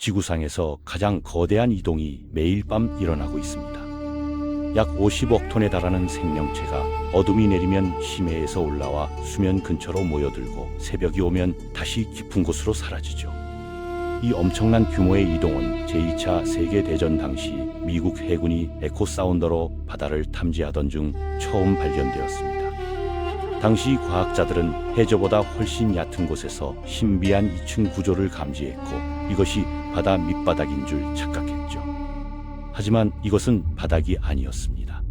지구상에서 가장 거대한 이동이 매일 밤 일어나고 있습니다. 약 50억 톤에 달하는 생명체가 어둠이 내리면 심해에서 올라와 수면 근처로 모여들고 새벽이 오면 다시 깊은 곳으로 사라지죠. 이 엄청난 규모의 이동은 제2차 세계대전 당시 미국 해군이 에코 사운더로 바다를 탐지하던 중 처음 발견되었습니다. 당시 과학자들은 해저보다 훨씬 얕은 곳에서 신비한 이층 구조를 감지했고 이것이 바다 밑바닥인 줄 착각했죠. 하지만 이것은 바닥이 아니었습니다.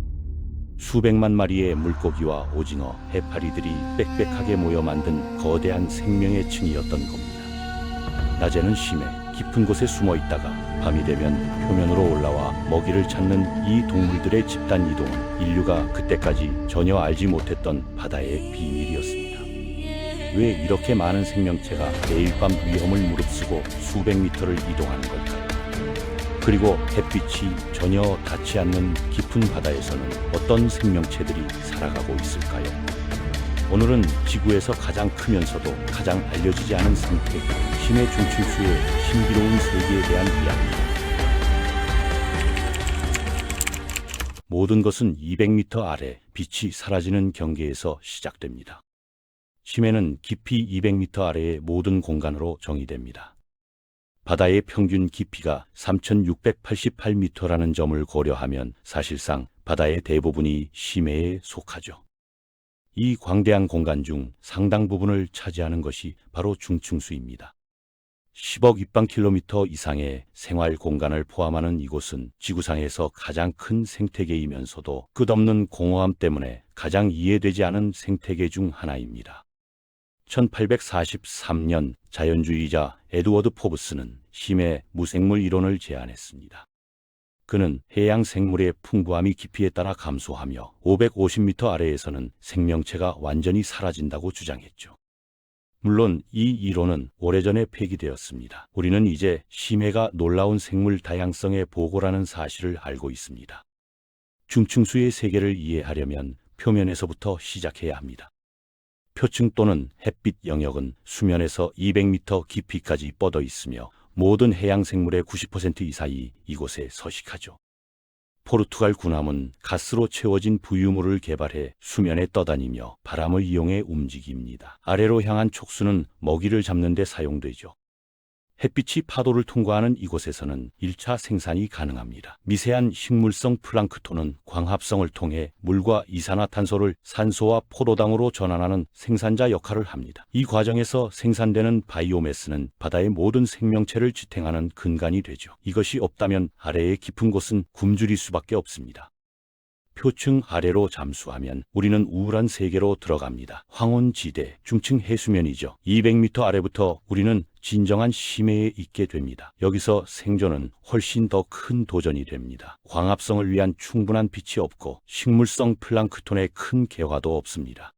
수백만 마리의 물고기와 오징어, 해파리들이 빽빽하게 모여 만든 거대한 생명의 층이었던 겁니다. 낮에는 심해 깊은 곳에 숨어 있다가 밤이 되면 표면으로 올라와 먹이를 찾는 이 동물들의 집단 이동은 인류가 그때까지 전혀 알지 못했던 바다의 비밀이었습니다. 왜 이렇게 많은 생명체가 매일 밤 위험을 무릅쓰고 수백 미터를 이동하는 걸까요? 그리고 햇빛이 전혀 닿지 않는 깊은 바다에서는 어떤 생명체들이 살아가고 있을까요? 오늘은 지구에서 가장 크면서도 가장 알려지지 않은 생태계, 심해 중층수의 신비로운 세계에 대한 이야기입니다. 모든 것은 200m 아래 빛이 사라지는 경계에서 시작됩니다. 심해는 깊이 200m 아래의 모든 공간으로 정의됩니다. 바다의 평균 깊이가 3,688m라는 점을 고려하면 사실상 바다의 대부분이 심해에 속하죠. 이 광대한 공간 중 상당 부분을 차지하는 것이 바로 중층수입니다. 10억 입방킬로미터 이상의 생활 공간을 포함하는 이곳은 지구상에서 가장 큰 생태계이면서도 끝없는 공허함 때문에 가장 이해되지 않은 생태계 중 하나입니다. 1843년 자연주의자 에드워드 포브스는 심해 무생물 이론을 제안했습니다. 그는 해양 생물의 풍부함이 깊이에 따라 감소하며 550m 아래에서는 생명체가 완전히 사라진다고 주장했죠. 물론 이 이론은 오래전에 폐기되었습니다. 우리는 이제 심해가 놀라운 생물 다양성의 보고라는 사실을 알고 있습니다. 중층수의 세계를 이해하려면 표면에서부터 시작해야 합니다. 표층 또는 햇빛 영역은 수면에서 200m 깊이까지 뻗어 있으며 모든 해양 생물의 90% 이상이 이곳에 서식하죠. 포르투갈 군함은 가스로 채워진 부유물을 개발해 수면에 떠다니며 바람을 이용해 움직입니다. 아래로 향한 촉수는 먹이를 잡는 데 사용되죠. 햇빛이 파도를 통과하는 이곳에서는 1차 생산이 가능합니다. 미세한 식물성 플랑크톤은 광합성을 통해 물과 이산화탄소를 산소와 포도당으로 전환하는 생산자 역할을 합니다. 이 과정에서 생산되는 바이오매스는 바다의 모든 생명체를 지탱하는 근간이 되죠. 이것이 없다면 아래의 깊은 곳은 굶주릴 수밖에 없습니다. 표층 아래로 잠수하면 우리는 우울한 세계로 들어갑니다. 황혼지대, 중층 해수면이죠. 200m 아래부터 우리는 진정한 심해에 있게 됩니다. 여기서 생존은 훨씬 더 큰 도전이 됩니다. 광합성을 위한 충분한 빛이 없고 식물성 플랑크톤의 큰 개화도 없습니다.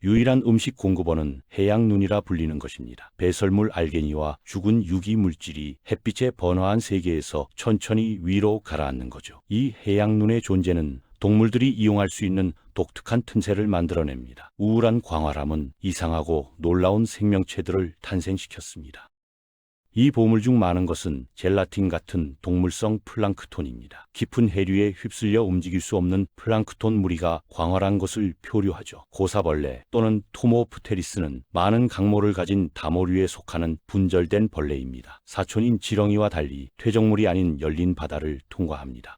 유일한 음식 공급원은 해양눈이라 불리는 것입니다. 배설물 알게니와 죽은 유기 물질이 햇빛에 번화한 세계에서 천천히 위로 가라앉는 거죠. 이 해양눈의 존재는 동물들이 이용할 수 있는 독특한 틈새를 만들어냅니다. 우울한 광활함은 이상하고 놀라운 생명체들을 탄생시켰습니다. 이 보물 중 많은 것은 젤라틴 같은 동물성 플랑크톤입니다. 깊은 해류에 휩쓸려 움직일 수 없는 플랑크톤 무리가 광활한 것을 표류하죠. 고사벌레 또는 토모프테리스는 많은 강모를 가진 다모류에 속하는 분절된 벌레입니다. 사촌인 지렁이와 달리 퇴적물이 아닌 열린 바다를 통과합니다.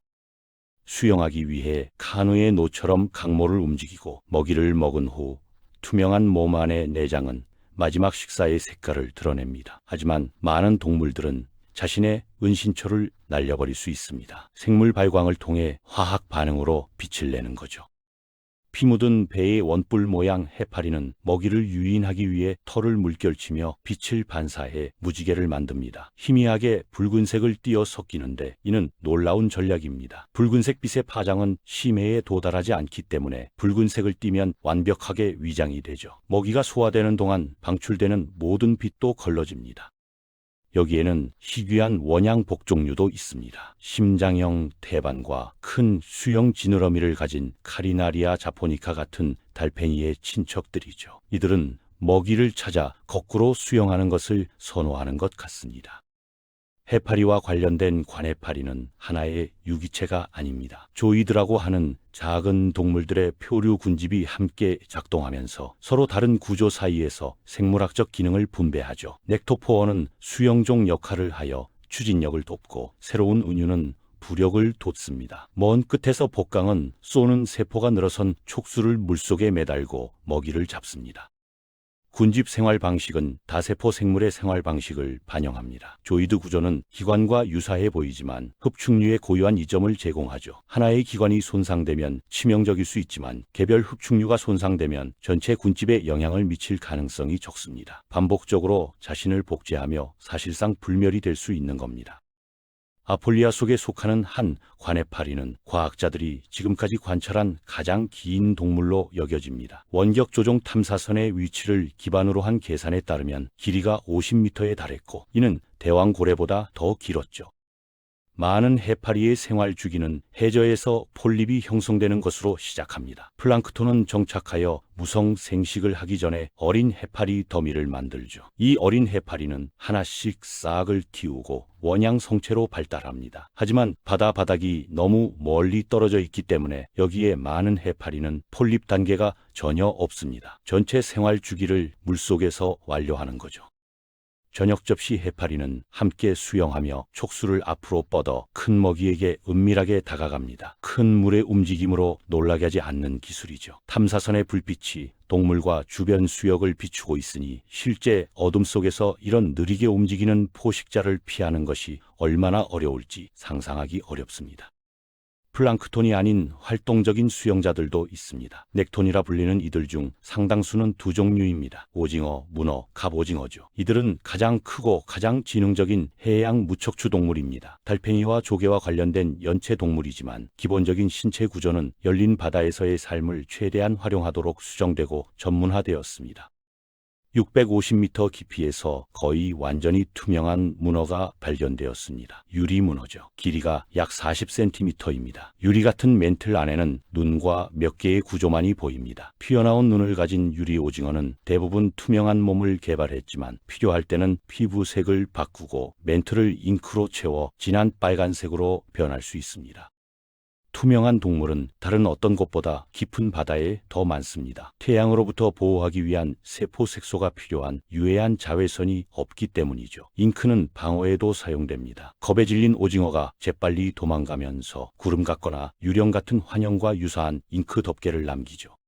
수영하기 위해 카누의 노처럼 강모를 움직이고 먹이를 먹은 후 투명한 몸 안의 내장은 마지막 식사의 색깔을 드러냅니다. 하지만 많은 동물들은 자신의 은신처를 날려버릴 수 있습니다. 생물 발광을 통해 화학 반응으로 빛을 내는 거죠. 피 묻은 배의 원뿔 모양 해파리는 먹이를 유인하기 위해 털을 물결치며 빛을 반사해 무지개를 만듭니다. 희미하게 붉은색을 띄어 섞이는데 이는 놀라운 전략입니다. 붉은색 빛의 파장은 심해에 도달하지 않기 때문에 붉은색을 띠면 완벽하게 위장이 되죠. 먹이가 소화되는 동안 방출되는 모든 빛도 걸러집니다. 여기에는 희귀한 원양 복종류도 있습니다. 심장형 태반과 큰 수영 지느러미를 가진 카리나리아 자포니카 같은 달팽이의 친척들이죠. 이들은 먹이를 찾아 거꾸로 수영하는 것을 선호하는 것 같습니다. 해파리와 관련된 관해파리는 하나의 유기체가 아닙니다. 조이드라고 하는 작은 동물들의 표류 군집이 함께 작동하면서 서로 다른 구조 사이에서 생물학적 기능을 분배하죠. 넥토포어는 수영종 역할을 하여 추진력을 돕고, 새로운 은유는 부력을 돋습니다. 먼 끝에서 복강은 쏘는 세포가 늘어선 촉수를 물속에 매달고 먹이를 잡습니다. 군집 생활 방식은 다세포 생물의 생활 방식을 반영합니다. 조이드 구조는 기관과 유사해 보이지만 흡축류의 고유한 이점을 제공하죠. 하나의 기관이 손상되면 치명적일 수 있지만 개별 흡축류가 손상되면 전체 군집에 영향을 미칠 가능성이 적습니다. 반복적으로 자신을 복제하며 사실상 불멸이 될 수 있는 겁니다. 아폴리아 속에 속하는 한 관해파리는 과학자들이 지금까지 관찰한 가장 긴 동물로 여겨집니다. 원격 조종 탐사선의 위치를 기반으로 한 계산에 따르면 길이가 50m에 달했고, 이는 대왕고래보다 더 길었죠. 많은 해파리의 생활 주기는 해저에서 폴립이 형성되는 것으로 시작합니다. 플랑크톤은 정착하여 무성 생식을 하기 전에 어린 해파리 더미를 만들죠. 이 어린 해파리는 하나씩 싹을 틔우고 원양 성체로 발달합니다. 하지만 바다 바닥이 너무 멀리 떨어져 있기 때문에 여기에 많은 해파리는 폴립 단계가 전혀 없습니다. 전체 생활 주기를 물속에서 완료하는 거죠. 저녁 접시 해파리는 함께 수영하며 촉수를 앞으로 뻗어 큰 먹이에게 은밀하게 다가갑니다. 큰 물의 움직임으로 놀라게 하지 않는 기술이죠. 탐사선의 불빛이 동물과 주변 수역을 비추고 있으니 실제 어둠 속에서 이런 느리게 움직이는 포식자를 피하는 것이 얼마나 어려울지 상상하기 어렵습니다. 플랑크톤이 아닌 활동적인 수영자들도 있습니다. 넥톤이라 불리는 이들 중 상당수는 두 종류입니다. 오징어, 문어, 갑오징어죠. 이들은 가장 크고 가장 지능적인 해양 무척추 동물입니다. 달팽이와 조개와 관련된 연체 동물이지만 기본적인 신체 구조는 열린 바다에서의 삶을 최대한 활용하도록 수정되고 전문화되었습니다. 650m 깊이에서 거의 완전히 투명한 문어가 발견되었습니다. 유리문어죠. 길이가 약 40cm입니다. 유리 같은 멘틀 안에는 눈과 몇 개의 구조만이 보입니다. 피어나온 눈을 가진 유리 오징어는 대부분 투명한 몸을 개발했지만 필요할 때는 피부색을 바꾸고 멘틀을 잉크로 채워 진한 빨간색으로 변할 수 있습니다. 투명한 동물은 다른 어떤 것보다 깊은 바다에 더 많습니다. 태양으로부터 보호하기 위한 세포 색소가 필요한 유해한 자외선이 없기 때문이죠. 잉크는 방어에도 사용됩니다. 겁에 질린 오징어가 재빨리 도망가면서 구름 같거나 유령 같은 환영과 유사한 잉크 덮개를 남기죠.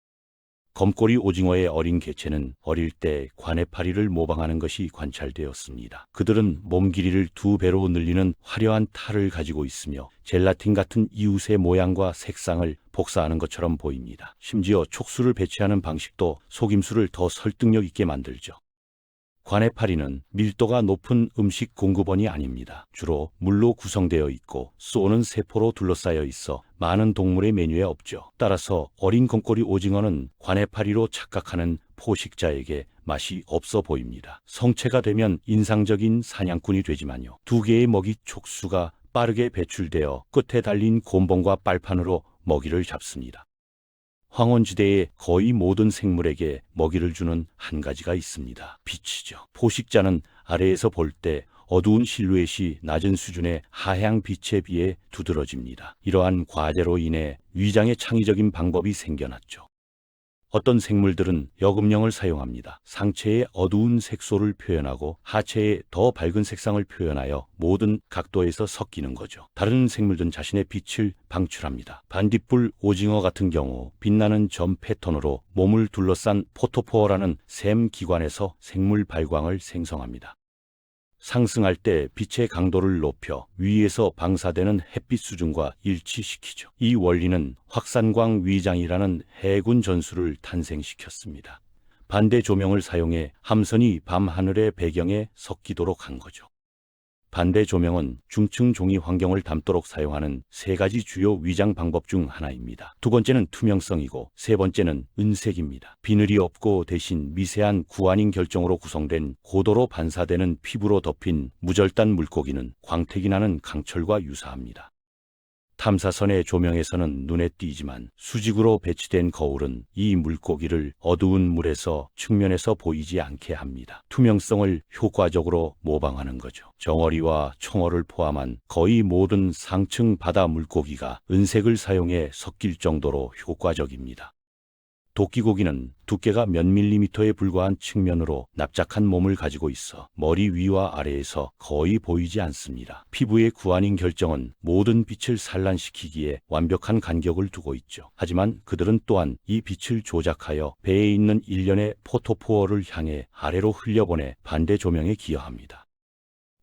검꼬리 오징어의 어린 개체는 어릴 때 관해파리를 모방하는 것이 관찰되었습니다. 그들은 몸 길이를 2배로 늘리는 화려한 탈을 가지고 있으며 젤라틴 같은 이웃의 모양과 색상을 복사하는 것처럼 보입니다. 심지어 촉수를 배치하는 방식도 속임수를 더 설득력 있게 만들죠. 관해파리는 밀도가 높은 음식 공급원이 아닙니다. 주로 물로 구성되어 있고 쏘는 세포로 둘러싸여 있어 많은 동물의 메뉴에 없죠. 따라서 어린 검꼬리 오징어는 관해파리로 착각하는 포식자에게 맛이 없어 보입니다. 성체가 되면 인상적인 사냥꾼이 되지만요. 2개의 먹이 촉수가 빠르게 배출되어 끝에 달린 곤봉과 빨판으로 먹이를 잡습니다. 황혼지대의 거의 모든 생물에게 먹이를 주는 한 가지가 있습니다. 빛이죠. 포식자는 아래에서 볼 때 어두운 실루엣이 낮은 수준의 하향 빛에 비해 두드러집니다. 이러한 과제로 인해 위장의 창의적인 방법이 생겨났죠. 어떤 생물들은 역음령을 사용합니다. 상체의 어두운 색소를 표현하고 하체의 더 밝은 색상을 표현하여 모든 각도에서 섞이는 거죠. 다른 생물들은 자신의 빛을 방출합니다. 반딧불 오징어 같은 경우 빛나는 점 패턴으로 몸을 둘러싼 포토포어라는 샘 기관에서 생물 발광을 생성합니다. 상승할 때 빛의 강도를 높여 위에서 방사되는 햇빛 수준과 일치시키죠. 이 원리는 확산광 위장이라는 해군 전술을 탄생시켰습니다. 반대 조명을 사용해 함선이 밤하늘의 배경에 섞이도록 한 거죠. 반대 조명은 중층 종이 환경을 담도록 사용하는 3가지 주요 위장 방법 중 하나입니다. 2번째는 투명성이고 3번째는 은색입니다. 비늘이 없고 대신 미세한 구아닌 결정으로 구성된 고도로 반사되는 피부로 덮인 무절단 물고기는 광택이 나는 강철과 유사합니다. 탐사선의 조명에서는 눈에 띄지만 수직으로 배치된 거울은 이 물고기를 어두운 물에서 측면에서 보이지 않게 합니다. 투명성을 효과적으로 모방하는 거죠. 정어리와 청어를 포함한 거의 모든 상층 바다 물고기가 은색을 사용해 섞일 정도로 효과적입니다. 도끼고기는 두께가 몇 밀리미터에 불과한 측면으로 납작한 몸을 가지고 있어 머리 위와 아래에서 거의 보이지 않습니다. 피부의 구안인 결정은 모든 빛을 산란시키기에 완벽한 간격을 두고 있죠. 하지만 그들은 또한 이 빛을 조작하여 배에 있는 일련의 포토포어를 향해 아래로 흘려보내 반대 조명에 기여합니다.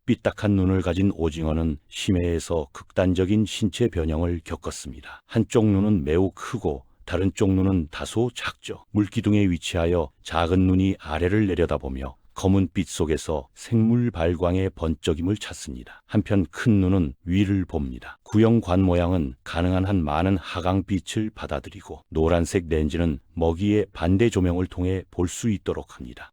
삐딱한 눈을 가진 오징어는 심해에서 극단적인 신체 변형을 겪었습니다. 한쪽 눈은 매우 크고 다른 쪽 눈은 다소 작죠. 물기둥에 위치하여 작은 눈이 아래를 내려다보며 검은 빛 속에서 생물 발광의 번쩍임을 찾습니다. 한편 큰 눈은 위를 봅니다. 구형 관 모양은 가능한 한 많은 하강빛을 받아들이고 노란색 렌즈는 먹이의 반대 조명을 통해 볼 수 있도록 합니다.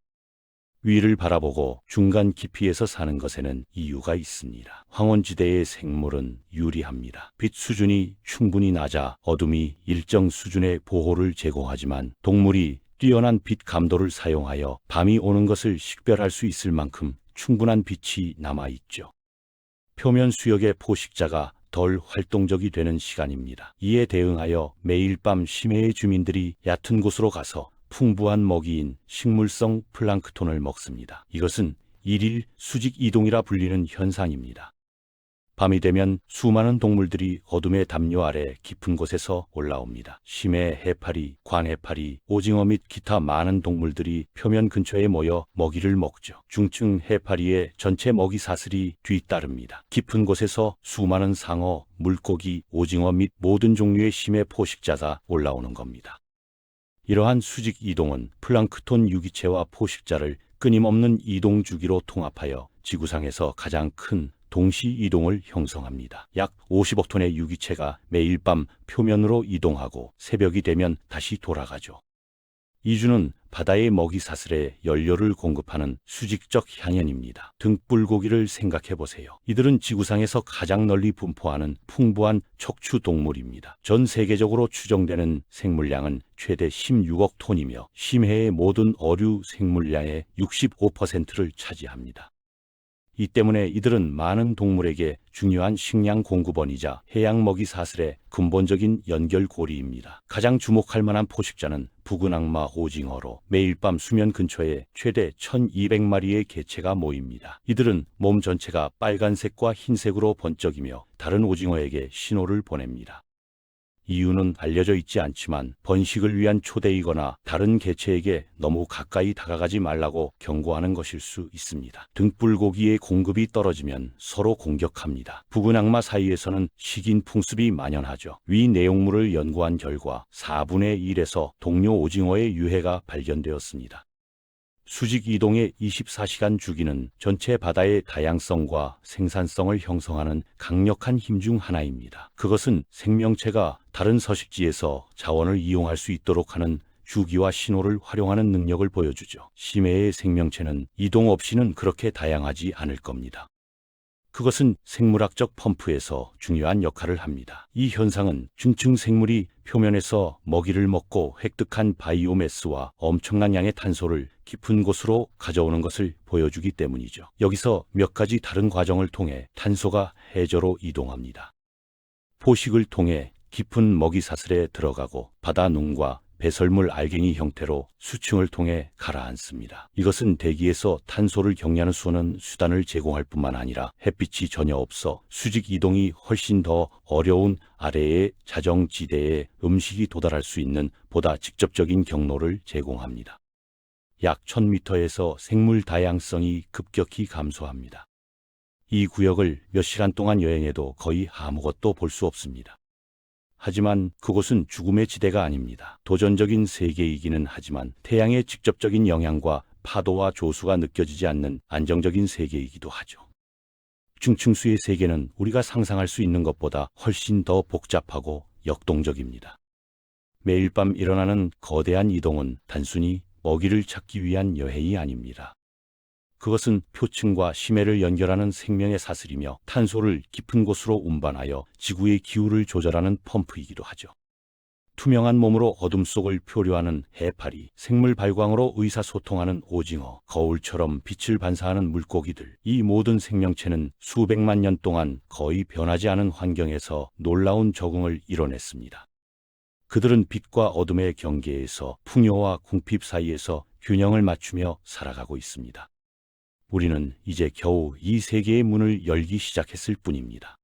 위를 바라보고 중간 깊이에서 사는 것에는 이유가 있습니다. 황혼지대의 생물은 유리합니다. 빛 수준이 충분히 낮아 어둠이 일정 수준의 보호를 제공하지만 동물이 뛰어난 빛 감도를 사용하여 밤이 오는 것을 식별할 수 있을 만큼 충분한 빛이 남아있죠. 표면 수역의 포식자가 덜 활동적이 되는 시간입니다. 이에 대응하여 매일 밤 심해의 주민들이 얕은 곳으로 가서 풍부한 먹이인 식물성 플랑크톤을 먹습니다. 이것은 일일 수직 이동이라 불리는 현상입니다. 밤이 되면 수많은 동물들이 어둠의 담요 아래 깊은 곳에서 올라옵니다. 심해 해파리, 관해파리, 오징어 및 기타 많은 동물들이 표면 근처에 모여 먹이를 먹죠. 중층 해파리의 전체 먹이 사슬이 뒤따릅니다. 깊은 곳에서 수많은 상어, 물고기, 오징어 및 모든 종류의 심해 포식자가 올라오는 겁니다. 이러한 수직 이동은 플랑크톤 유기체와 포식자를 끊임없는 이동 주기로 통합하여 지구상에서 가장 큰 동시 이동을 형성합니다. 약 50억 톤의 유기체가 매일 밤 표면으로 이동하고 새벽이 되면 다시 돌아가죠. 이주는 바다의 먹이 사슬에 연료를 공급하는 수직적 향연입니다. 등불고기를 생각해 보세요. 이들은 지구상에서 가장 널리 분포하는 풍부한 척추 동물입니다. 전 세계적으로 추정되는 생물량은 최대 16억 톤이며 심해의 모든 어류 생물량의 65%를 차지합니다. 이 때문에 이들은 많은 동물에게 중요한 식량 공급원이자 해양 먹이 사슬의 근본적인 연결고리입니다. 가장 주목할 만한 포식자는 붉은 악마 오징어로 매일 밤 수면 근처에 최대 1200마리의 개체가 모입니다. 이들은 몸 전체가 빨간색과 흰색으로 번쩍이며 다른 오징어에게 신호를 보냅니다. 이유는 알려져 있지 않지만 번식을 위한 초대이거나 다른 개체에게 너무 가까이 다가가지 말라고 경고하는 것일 수 있습니다. 등불고기의 공급이 떨어지면 서로 공격합니다. 붉은 악마 사이에서는 식인 풍습이 만연하죠. 위 내용물을 연구한 결과 4분의 1에서 동료 오징어의 유해가 발견되었습니다. 수직 이동의 24시간 주기는 전체 바다의 다양성과 생산성을 형성하는 강력한 힘 중 하나입니다. 그것은 생명체가 다른 서식지에서 자원을 이용할 수 있도록 하는 주기와 신호를 활용하는 능력을 보여주죠. 심해의 생명체는 이동 없이는 그렇게 다양하지 않을 겁니다. 그것은 생물학적 펌프에서 중요한 역할을 합니다. 이 현상은 중층 생물이 표면에서 먹이를 먹고 획득한 바이오매스와 엄청난 양의 탄소를 깊은 곳으로 가져오는 것을 보여주기 때문이죠. 여기서 몇 가지 다른 과정을 통해 탄소가 해저로 이동합니다. 포식을 통해 깊은 먹이 사슬에 들어가고 바다 눈과 배설물 알갱이 형태로 수층을 통해 가라앉습니다. 이것은 대기에서 탄소를 경량히 쏘는 수단을 제공할 뿐만 아니라 햇빛이 전혀 없어 수직 이동이 훨씬 더 어려운 아래의 자정지대에 음식이 도달할 수 있는 보다 직접적인 경로를 제공합니다. 약 1000m에서 생물 다양성이 급격히 감소합니다. 이 구역을 몇 시간 동안 여행해도 거의 아무것도 볼 수 없습니다. 하지만 그곳은 죽음의 지대가 아닙니다. 도전적인 세계이기는 하지만 태양의 직접적인 영향과 파도와 조수가 느껴지지 않는 안정적인 세계이기도 하죠. 중층수의 세계는 우리가 상상할 수 있는 것보다 훨씬 더 복잡하고 역동적입니다. 매일 밤 일어나는 거대한 이동은 단순히 먹이를 찾기 위한 여행이 아닙니다. 그것은 표층과 심해를 연결하는 생명의 사슬이며 탄소를 깊은 곳으로 운반하여 지구의 기후를 조절하는 펌프이기도 하죠. 투명한 몸으로 어둠 속을 표류하는 해파리, 생물 발광으로 의사소통하는 오징어, 거울처럼 빛을 반사하는 물고기들, 이 모든 생명체는 수백만 년 동안 거의 변하지 않은 환경에서 놀라운 적응을 이뤄냈습니다. 그들은 빛과 어둠의 경계에서 풍요와 궁핍 사이에서 균형을 맞추며 살아가고 있습니다. 우리는 이제 겨우 이 세계의 문을 열기 시작했을 뿐입니다.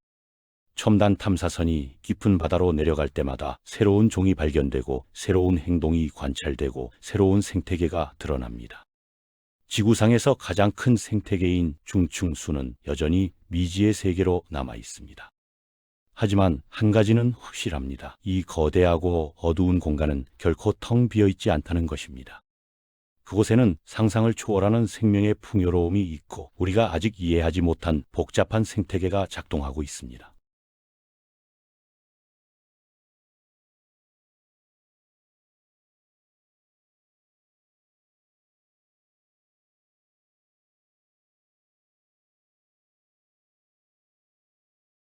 첨단 탐사선이 깊은 바다로 내려갈 때마다 새로운 종이 발견되고 새로운 행동이 관찰되고 새로운 생태계가 드러납니다. 지구상에서 가장 큰 생태계인 중충수는 여전히 미지의 세계로 남아 있습니다. 하지만 한 가지는 확실합니다. 이 거대하고 어두운 공간은 결코 텅 비어 있지 않다는 것입니다. 그곳에는 상상을 초월하는 생명의 풍요로움이 있고 우리가 아직 이해하지 못한 복잡한 생태계가 작동하고 있습니다.